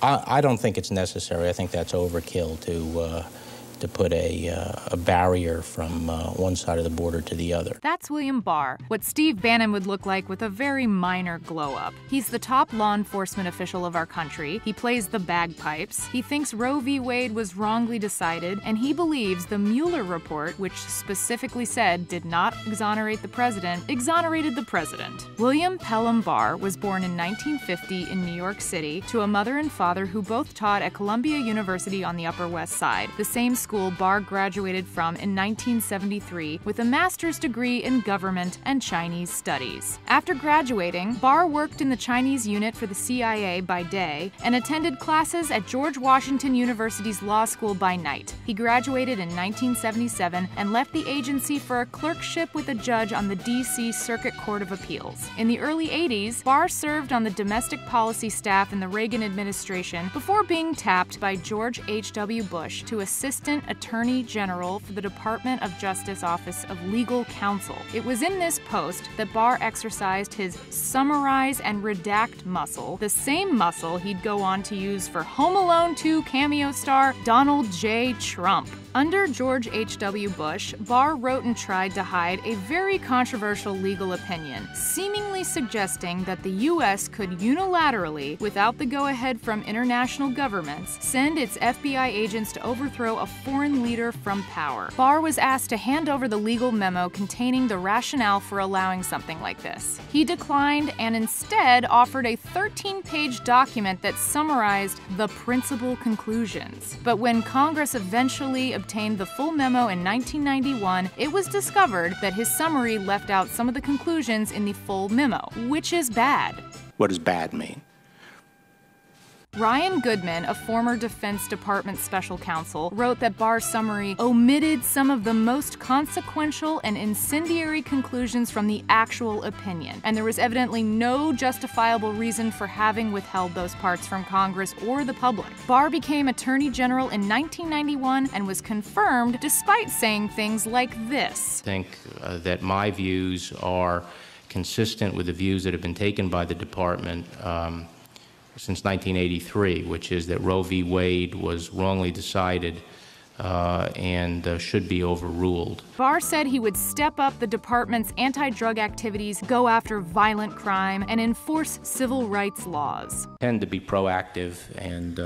I don't think it's necessary. I think that's overkill to put a barrier from one side of the border to the other. That's William Barr, what Steve Bannon would look like with a very minor glow-up. He's the top law enforcement official of our country. He plays the bagpipes. He thinks Roe v. Wade was wrongly decided, and he believes the Mueller report, which specifically said did not exonerate the president, exonerated the president. William Pelham Barr was born in 1950 in New York City to a mother and father who both taught at Columbia University on the Upper West Side, the same school Barr graduated from in 1973 with a master's degree in government and Chinese studies. After graduating, Barr worked in the Chinese unit for the CIA by day and attended classes at George Washington University's law school by night. He graduated in 1977 and left the agency for a clerkship with a judge on the D.C. Circuit Court of Appeals. In the early 80s, Barr served on the domestic policy staff in the Reagan administration before being tapped by George H.W. Bush to Assistant Attorney General for the Department of Justice Office of Legal Counsel. It was in this post that Barr exercised his summarize and redact muscle, the same muscle he'd go on to use for Home Alone 2 cameo star Donald J. Trump. Under George H.W. Bush, Barr wrote and tried to hide a very controversial legal opinion, seemingly suggesting that the U.S. could unilaterally, without the go-ahead from international governments, send its FBI agents to overthrow a foreign leader from power. Barr was asked to hand over the legal memo containing the rationale for allowing something like this. He declined and instead offered a 13-page document that summarized the principal conclusions. But when Congress eventually obtained the full memo in 1991, it was discovered that his summary left out some of the conclusions in the full memo, which is bad. What does bad mean? Ryan Goodman, a former Defense Department special counsel, wrote that Barr's summary omitted some of the most consequential and incendiary conclusions from the actual opinion, and there was evidently no justifiable reason for having withheld those parts from Congress or the public. Barr became Attorney General in 1991 and was confirmed despite saying things like this. I think that my views are consistent with the views that have been taken by the department since 1983, which is that Roe v. Wade was wrongly decided and should be overruled. Barr said he would step up the department's anti-drug activities, go after violent crime, and enforce civil rights laws. Tend to be proactive and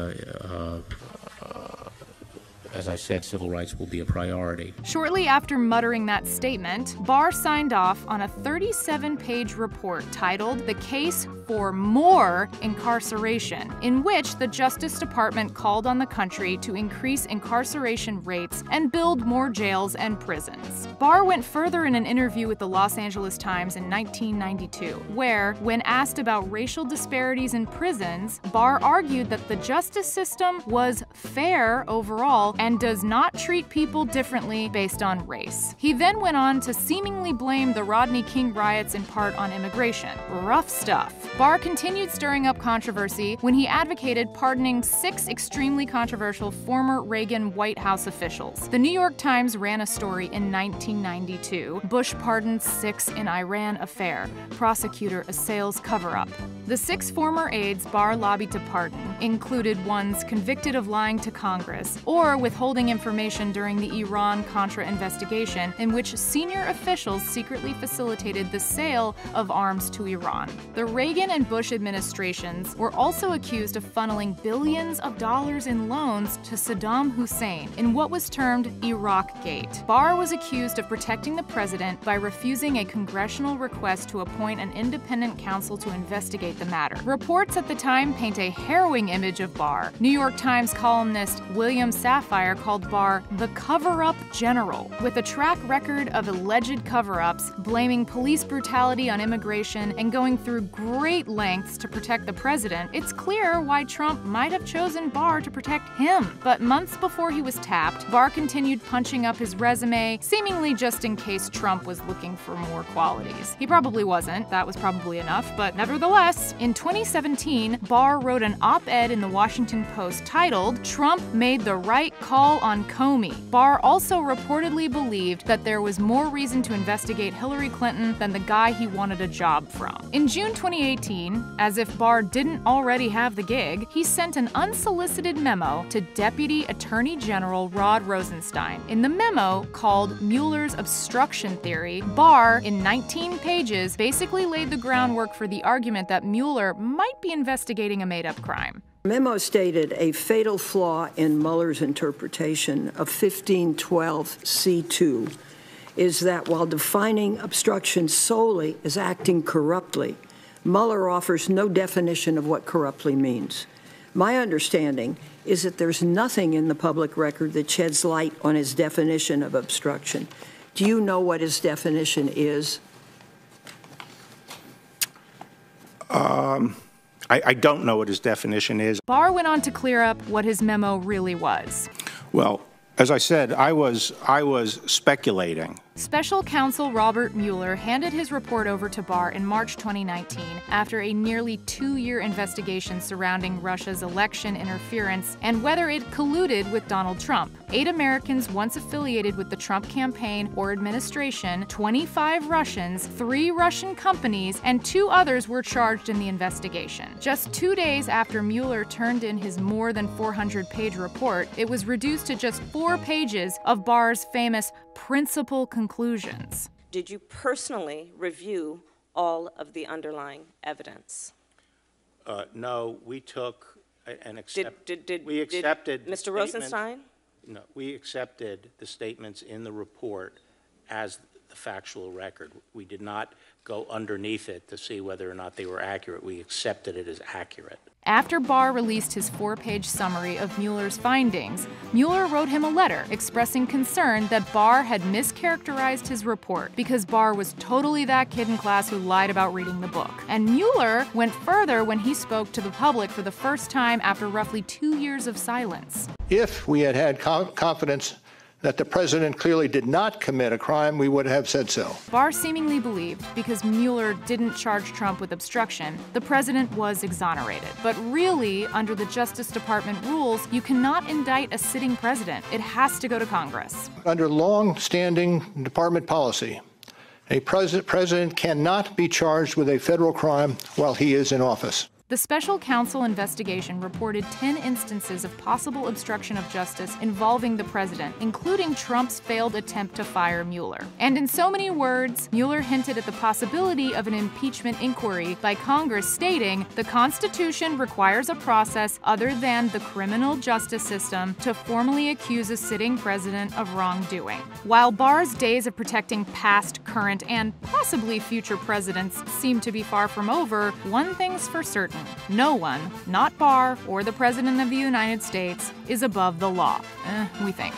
as I said, civil rights will be a priority. Shortly after muttering that statement, Barr signed off on a 37-page report titled The Case for More Incarceration, in which the Justice Department called on the country to increase incarceration rates and build more jails and prisons. Barr went further in an interview with the Los Angeles Times in 1992, where, when asked about racial disparities in prisons, Barr argued that the justice system was fair overall and does not treat people differently based on race. He then went on to seemingly blame the Rodney King riots in part on immigration. Rough stuff. Barr continued stirring up controversy when he advocated pardoning 6 extremely controversial former Reagan White House officials. The New York Times ran a story in 1992, Bush pardoned 6 in Iran affair, prosecutor assails cover-up. The 6 former aides Barr lobbied to pardon included ones convicted of lying to Congress or withholding information during the Iran-Contra investigation, in which senior officials secretly facilitated the sale of arms to Iran. The Reagan and Bush administrations were also accused of funneling billions of dollars in loans to Saddam Hussein in what was termed Iraq-gate. Barr was accused of protecting the president by refusing a congressional request to appoint an independent counsel to investigate the matter. Reports at the time paint a harrowing image of Barr. New York Times columnist William Safire called Barr the cover-up general, with a track record of alleged cover-ups, blaming police brutality on immigration, and going through great lengths to protect the president. It's clear why Trump might have chosen Barr to protect him. But months before he was tapped, Barr continued punching up his resume, seemingly just in case Trump was looking for more qualities. He probably wasn't, that was probably enough, but nevertheless, in 2017, Barr wrote an op-ed op-ed in the Washington Post titled, "Trump Made the Right Call on Comey." Barr also reportedly believed that there was more reason to investigate Hillary Clinton than the guy he wanted a job from. In June 2018, as if Barr didn't already have the gig, he sent an unsolicited memo to Deputy Attorney General Rod Rosenstein. In the memo, called Mueller's Obstruction Theory, Barr, in 19 pages, basically laid the groundwork for the argument that Mueller might be investigating a made-up crime. The memo stated a fatal flaw in Mueller's interpretation of 1512c2 is that while defining obstruction solely as acting corruptly, Mueller offers no definition of what corruptly means. My understanding is that there's nothing in the public record that sheds light on his definition of obstruction. Do you know what his definition is? I don't know what his definition is. Barr went on to clear up what his memo really was. Well, as I said, I was speculating. Special counsel Robert Mueller handed his report over to Barr in March 2019 after a nearly 2-year investigation surrounding Russia's election interference and whether it colluded with Donald Trump. 8 Americans once affiliated with the Trump campaign or administration, 25 Russians, 3 Russian companies, and 2 others were charged in the investigation. Just 2 days after Mueller turned in his more than 400-page report, it was reduced to just 4 pages of Barr's famous principal conclusions. Did you personally review all of the underlying evidence? No, we took and accepted. Did Mr. Rosenstein? No, we accepted the statements in the report as the factual record. We did not go underneath it to see whether or not they were accurate. We accepted it as accurate. After Barr released his 4-page summary of Mueller's findings, Mueller wrote him a letter expressing concern that Barr had mischaracterized his report because Barr was totally that kid in class who lied about reading the book. And Mueller went further when he spoke to the public for the first time after roughly 2 years of silence. If we had had confidence that the president clearly did not commit a crime, we would have said so. Barr seemingly believed, because Mueller didn't charge Trump with obstruction, the president was exonerated. But really, under the Justice Department rules, you cannot indict a sitting president. It has to go to Congress. Under long-standing department policy, a president cannot be charged with a federal crime while he is in office. The special counsel investigation reported 10 instances of possible obstruction of justice involving the president, including Trump's failed attempt to fire Mueller. And in so many words, Mueller hinted at the possibility of an impeachment inquiry by Congress, stating, "The Constitution requires a process other than the criminal justice system to formally accuse a sitting president of wrongdoing." While Barr's days of protecting past, current, and possibly future presidents seem to be far from over, one thing's for certain. No one, not Barr or the President of the United States, is above the law, we think.